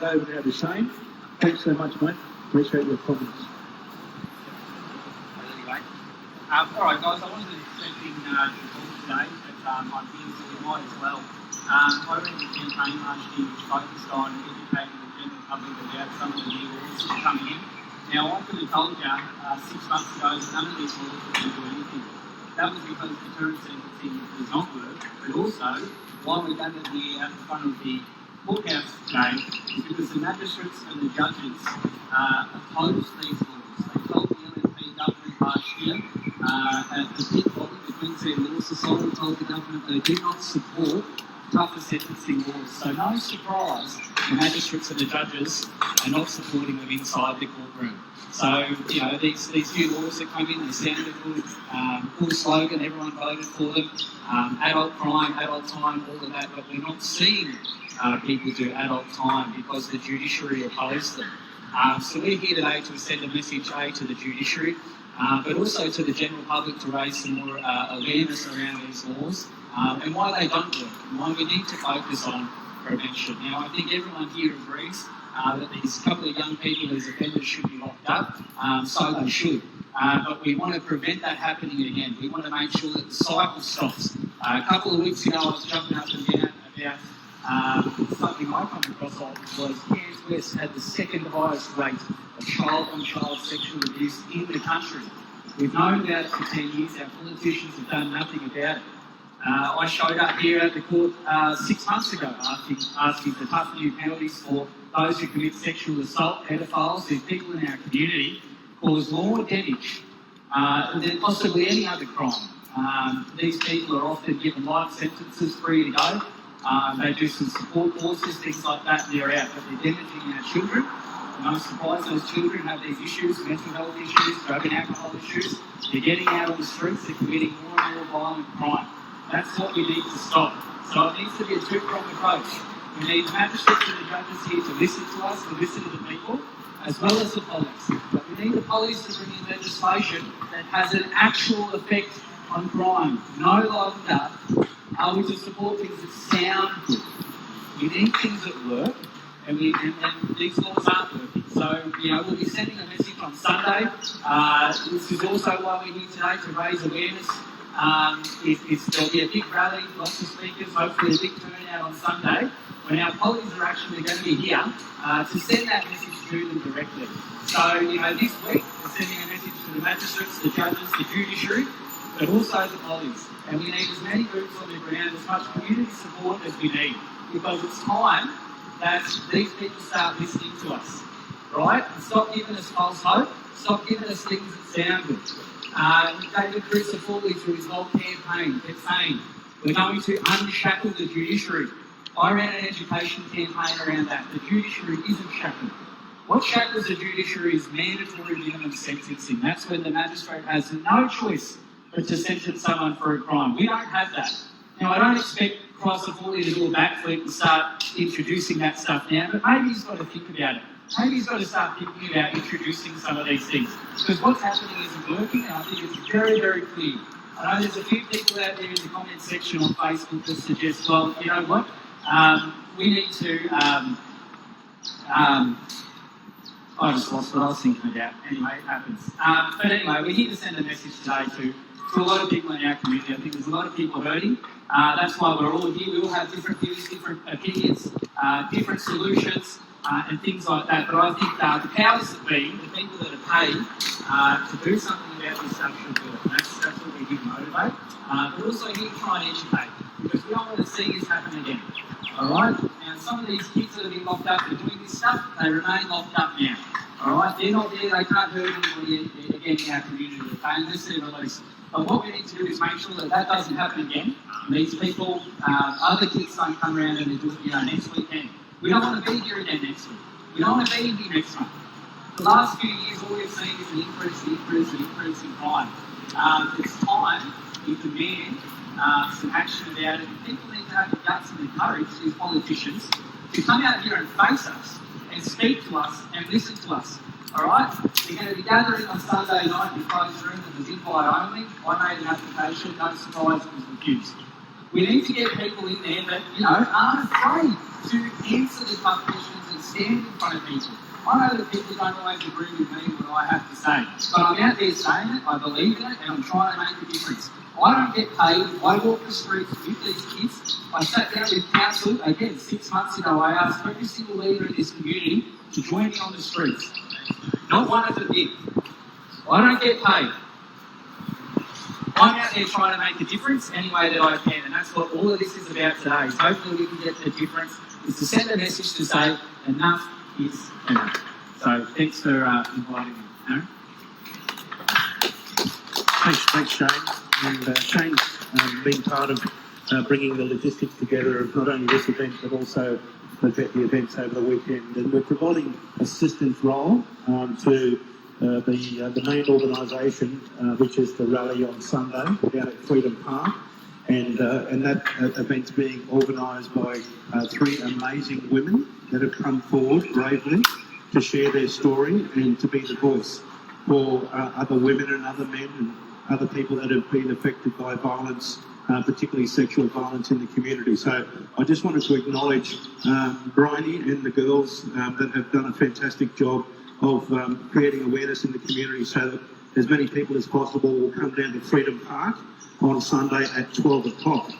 Over now to Shane. Thanks so much, mate. Appreciate your comments. All right, guys, I wanted to step in to talk today, but I think that we might as well. I ran the campaign last year which focused on educating the general public about some of the new laws that are coming in. Now, I could have told you 6 months ago that none of these laws were going to do anything. That was because deterrent sentencing does not work, but also, why we're gathered here at the front of the courthouse today is because the magistrates and the judges opposed these laws. They told the LNP government last year, at the big body, the Queensland Law Society told the government they do not support tougher sentencing laws. So no surprise the magistrates and the judges are not supporting them inside the courtroom. So, these new laws that come in, they sounded good, cool slogan, everyone voted for them, adult crime, adult time, all of that, but we're not seeing people do adult time because the judiciary opposed them. So we're here today to send a message to the judiciary, but also to the general public to raise some more awareness around these laws and why they don't work and why we need to focus on prevention. Now, I think everyone here agrees that these couple of young people, these offenders, should be locked up, so they should. But we want to prevent that happening again. We want to make sure that the cycle stops. A couple of weeks ago, I was jumping up and down about something I come across was Cairns West had the second highest rate of child-on-child sexual abuse in the country. We've known about it for 10 years. Our politicians have done nothing about it. I showed up here at the court 6 months ago asking for tough new penalties for those who commit sexual assault, pedophiles, who people in our community cause more damage than possibly any other crime. These people are often given life sentences free to go. They do some support courses, things like that, and they're out. But they're damaging our children. No surprise, those children have these issues, mental health issues, drug and alcohol issues. They're getting out on the streets, they're committing more and more violent crime. That's what we need to stop. So it needs to be a two-pronged approach. We need the magistrates and the judges here to listen to us, to listen to the people, as well as the police. But we need the police to bring in legislation that has an actual effect on crime. No longer are we to support things that sound good. We need things that work, and these laws aren't working. So, we'll be sending a message on Sunday. This is also why we're here today, to raise awareness. There'll be a big rally, lots of speakers, hopefully a big turnout on Sunday, when our colleagues are actually going to be here to send that message to them directly. So, this week we're sending a message to the magistrates, the judges, the judiciary, but also the police. And we need as many groups on the ground, as much community support as we need, because it's time that these people start listening to us, right? And stop giving us false hope, stop giving us things that sound good. David Crucifulli, through his whole campaign, kept saying, we're going to unshackle the judiciary. I ran an education campaign around that. The judiciary isn't shackled. What shackles the judiciary is mandatory minimum sentencing. That's when the magistrate has no choice but to sentence someone for a crime. We don't have that. Now, I don't expect Crucifulli to do a backflip and start introducing that stuff now, but maybe he's got to think about it. Maybe he's got to start thinking about introducing some of these things. Because what's happening isn't working, and I think it's very, very clear. I know there's a few people out there in the comment section on Facebook that suggest, well, you know what, we need to... I just lost what I was thinking about. Anyway, it happens. But anyway, we're here to send a message today to a lot of people in our community. I think there's a lot of people hurting. That's why we're all here. We all have different views, different opinions, different solutions, and things like that. But I think the powers that be, the people that are paid to do something about this stuff should do it. And that's what we're here to motivate. But also here to try and educate, because we don't want to see this happen again. Alright? Now, some of these kids that have been locked up for doing this stuff, they remain locked up now. Alright? They're not there, they can't hurt anybody again in our community, okay? Unless they're released. But what we need to do is make sure that that doesn't happen again. And these people, other kids don't come around and they do it, next weekend. We don't want to be here again next week. We don't want to be here next month. The last few years, all we've seen is an increase in crime. It's time, we demand some action about it. And people need to have the guts and the courage, these politicians, to come out here and face us and speak to us and listen to us. Alright? They're going to be gathering on Sunday night in a closed room that was invite only. I made an application, no surprise, it was refused. We need to get people in there that, you know, aren't afraid to answer the tough questions and stand in front of people. I know that people don't always agree with me what I have to say, but I'm out there saying it, I believe in it, and I'm trying to make a difference. I don't get paid. I walk the streets with these kids. I sat down with council, again, 6 months ago. I asked every single leader in this community to join me on the streets. Not one of them did. I don't get paid. I'm out there trying to make a difference any way that I can, and that's what all of this is about today. So hopefully we can get the difference, is to send a message to say enough is enough. So thanks for inviting me, Aaron. Thanks, Shane. And Shane's been part of bringing the logistics together of not only this event but also the events over the weekend. And we're providing assistance role to the main organisation, which is the rally on Sunday down at Freedom Park. And that event's being organised by three amazing women that have come forward bravely to share their story and to be the voice for other women and other men and other people that have been affected by violence, particularly sexual violence in the community. So I just wanted to acknowledge Bryony and the girls that have done a fantastic job of creating awareness in the community so that as many people as possible will come down to Freedom Park on Sunday at 12 o'clock.